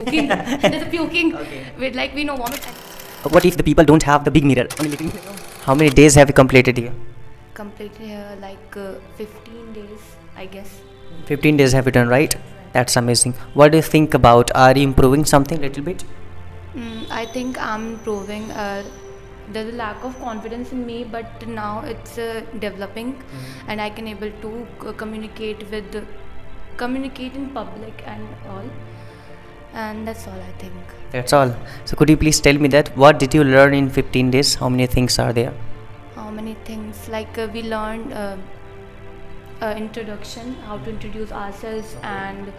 puking. There's a puking with like we know vomit. What if the people don't have the big mirror? Only little mirror. How many days have you completed here? Completely here like 15 days, I guess. 15 days have you done, right? That's amazing. What do you think about? Are you improving something little bit? I think I'm improving. There's a lack of confidence in me, but now it's developing, and I can able to communicate in public and all. And that's all I think. That's all. So could you please tell me that what did you learn in 15 days? How many things are there? How many things like we learned introduction, how to introduce ourselves, and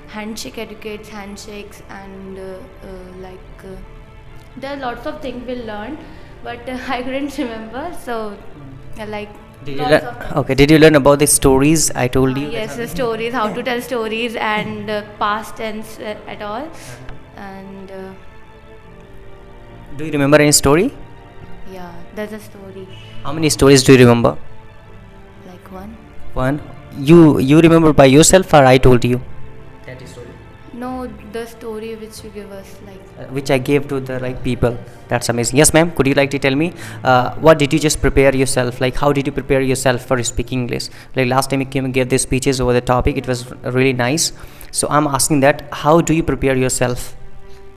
handshake etiquettes, handshakes, and there are lots of things we learned, but I couldn't remember. So like Did you lots learn? of Okay. Did you learn about the stories I told you? yes, the stories, how to tell stories, and past tense at all, and Do you remember any story? yeah, there's a story How many stories do you remember? like one. One. You remember by yourself or I told you? That is story. No, the story which you give us like. Which I gave to the right people. That's amazing. Yes, ma'am. Could you like to tell me what did you just prepare yourself? Like, how did you prepare yourself for speaking English? Like last time you came and gave the speeches over the topic, it was really nice. So I'm asking that, how do you prepare yourself?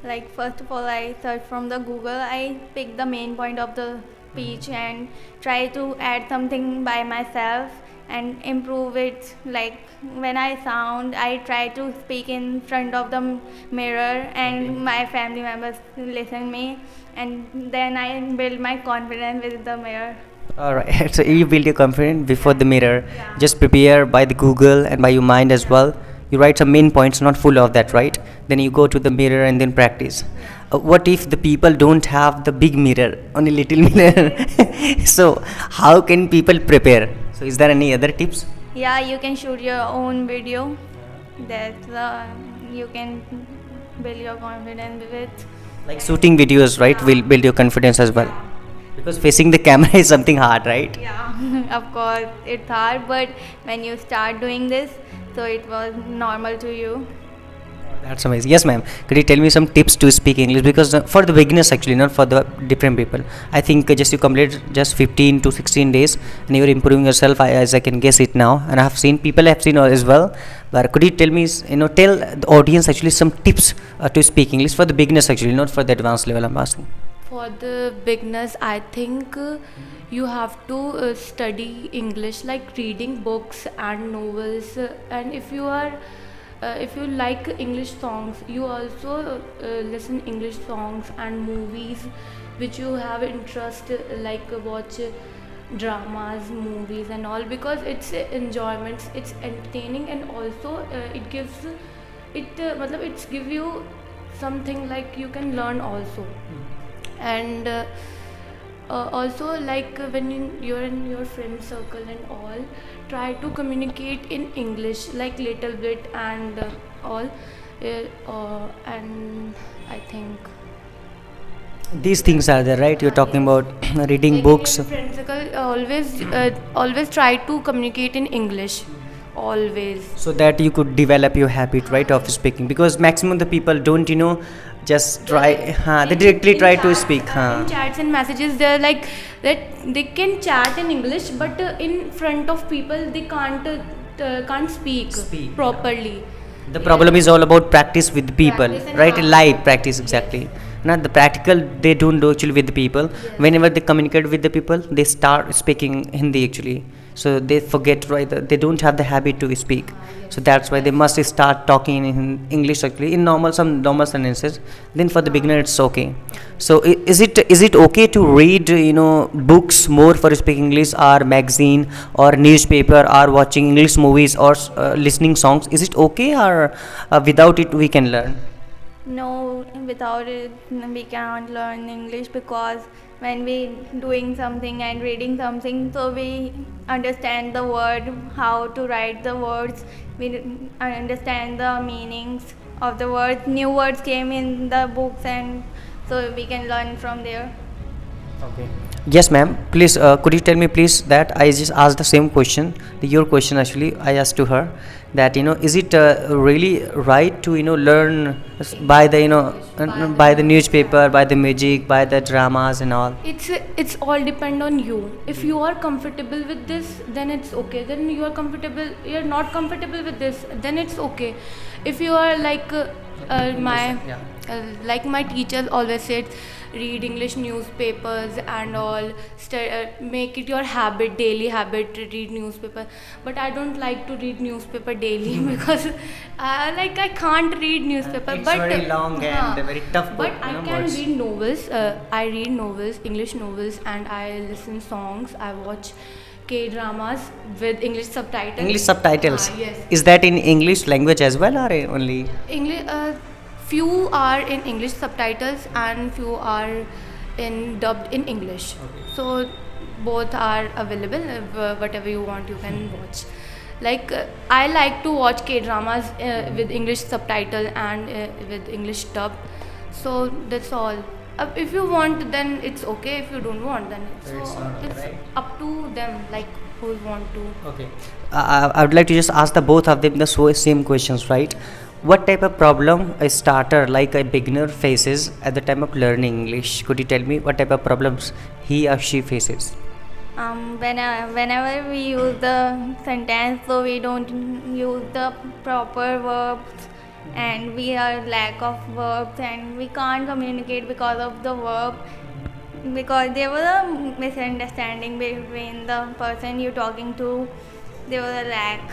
Like first of all, I search from the Google. I pick the main point of the speech and try to add something by myself and improve it. Like when I sound, I try to speak in front of the mirror, and my family members listen me, and then I build my confidence with the mirror. All right. So you build your confidence before the mirror. Just prepare by the Google and by your mind as well. You write some main points, not full of that, right? Then you go to the mirror and then practice. What if the people don't have the big mirror, only little mirror? So how can people prepare? So is there any other tips? Yeah, you can shoot your own video. That's you can build your confidence with. Like shooting videos, right? Will build your confidence as well. Because facing the camera is something hard, right? Yeah, of course, it's hard, but when you start doing this, so it was normal to you. That's amazing. Yes, ma'am. Could you tell me some tips to speak English? Because for the beginners, actually, not for the different people. I think just you complete just 15 to 16 days and you're improving yourself, as I can guess it now. And I have seen people have seen as well. But could you tell me, tell the audience actually some tips to speak English for the beginners, actually, not for the advanced level, I'm asking. For the beginners, I think you have to study English, like reading books and novels. And if you like English songs, you also listen English songs and movies, which you have interest, like watch dramas, movies, and all, because it's enjoyment, it's entertaining, and also it gives it's give you something like you can learn also. And also like when you're in your friend circle and all, try to communicate in English like little bit, and all and I think These things are there, right? You're talking about reading like books. in friend circle, always try to communicate in English, always. So that you could develop your habit, right, of speaking. Because maximum the people don't, just try, they directly try to speak. In chats and messages, they're like that they can chat in English, but in front of people they can't speak properly. The problem is all about practice with the people, Practice and right? hard Live work. practice, exactly. Not the practical, they don't do actually with the people. Whenever they communicate with the people, they start speaking Hindi actually. So they forget, right? They don't have the habit to speak. So that's why they must start talking in English actually in some normal sentences. Then for the beginner, it's okay. So is it okay to read books more for speaking English, or magazine or newspaper, or watching English movies, or listening songs? Is it okay, or without it we can learn? No, without it, we can't learn English, because when we doing something and reading something, so we understand the word, how to write the words, we understand the meanings of the words. New words came in the books, and so we can learn from there. Okay. Yes, ma'am. Please, could you tell me, please, that I just asked the same question, your question actually, I asked to her that is it really right to learn by the by the newspaper, by the music, by the dramas and all? It's all depend on you. If you are comfortable with this, then it's okay. Then you are comfortable. You're not comfortable with this, then it's okay. If you are like my Yeah. like my teacher always said, read English newspapers and all, make it your habit, daily habit to read newspaper. But I don't like to read newspaper daily because like I can't read newspaper. It's but very long and a very tough book, but I can words. read novels. I read novels, English novels, and I listen songs. I watch K dramas with English subtitles. English subtitles. Yes. Is that in English language as well, or only? English. Few are in English subtitles and few are in dubbed in English. So both are available. Whatever you want, you can watch. Like I like to watch K dramas with English subtitle and with English dub. So that's all. If you want, then it's okay. If you don't want, then It's not okay, it's right? up to them. Like who want to. Okay. I would like to just ask the both of them the same questions, right? What type of problem a starter like a beginner faces at the time of learning English? Could you tell me what type of problems he or she faces? Whenever we use the sentence, so we don't use the proper verbs, and we are lack of verbs, and we can't communicate because of the verb. Because there was a misunderstanding between the person you're talking to. There was a lack.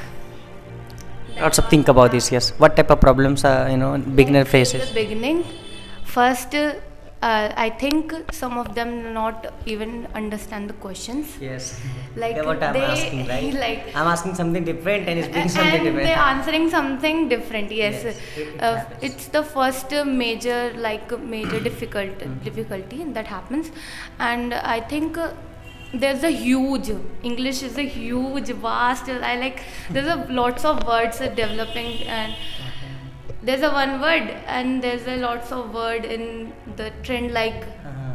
Lots of think about this. Yes. What type of problems beginner In faces? the beginning, first, I think some of them not even understand the questions. Yes. Like Yeah, what I'm they asking, right? like I'm asking something different and it's being something and different. they're answering something different. Yes, Yes, it happens. it's the first major difficulty that happens, and I think. There's a huge English is a huge vast I like there's a lots of words developing, and there's a one word and there's a lots of word in the trend like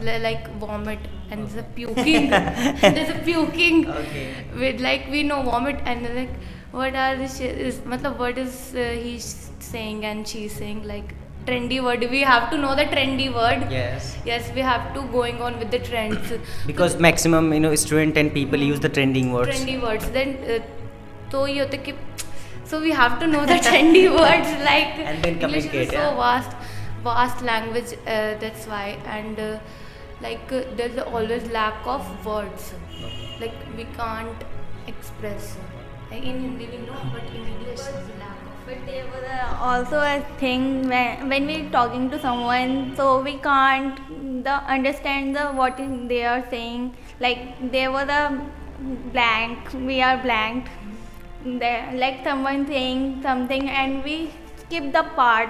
like vomit, and there's a puking and there's a puking Okay. with like we know vomit, and like what are the is matlab what is he's saying and she's saying, like trendy word, we have to know the trendy word. Yes. Yes, we have to going on with the trends. Because maximum student and people use the trending words. Trendy words, then तो ये होता है कि so we have to know the trendy words, like And then English communicate, is so yeah. vast language, that's why, and like there's always lack of words, like we can't express, like in Hindi we know, but in English there's a lack of. But there was also a thing when we're talking to someone, so we can't understand the what they are saying. Like there was a blank, we are blanked. There, like someone saying something, and we skip the part.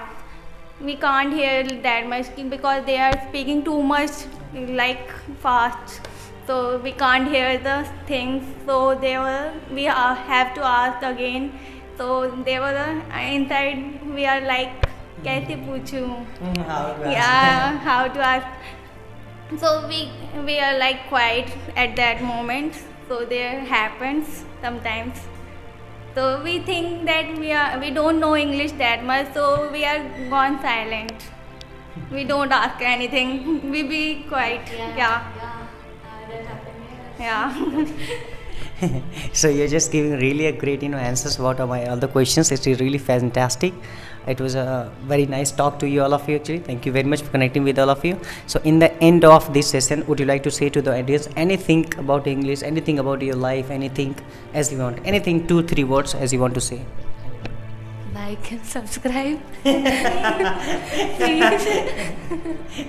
We can't hear that much because they are speaking too much, like fast. So we can't hear the things. So we have to ask again. So there was inside we are like कैसे पूछूं, yeah, how to ask. So we are like quiet at that moment. So there happens sometimes. So we think that we don't know English that much. So we are gone silent. We don't ask anything. We be quiet. Yeah. That happened. Yeah. So you're just giving really a great answers about all the questions. It's really fantastic. It was a very nice talk to you, all of you, actually. Thank you very much for connecting with all of you. So in the end of this session, would you like to say to the audience anything about English, anything about your life, anything as you want, anything 2-3 words as you want to say? Like and subscribe. Please.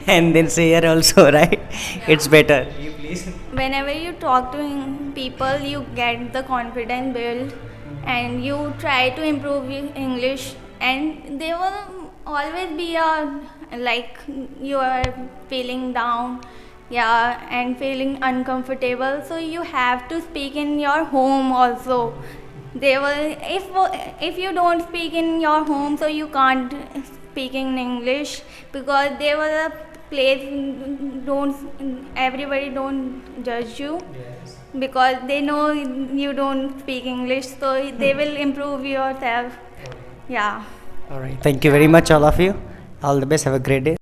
And then share also, right? It's better. You please. Whenever you talk to people, you get the confidence build, and you try to improve your English, and there will always be a like you are feeling down, yeah, and feeling uncomfortable, so you have to speak in your home also. They will if you don't speak in your home, so you can't speak in English, because there was a place don't everybody don't judge you because they know you don't speak English, so they will improve yourself. Yeah. All right. Thank you very much, all of you. All the best. Have a great day.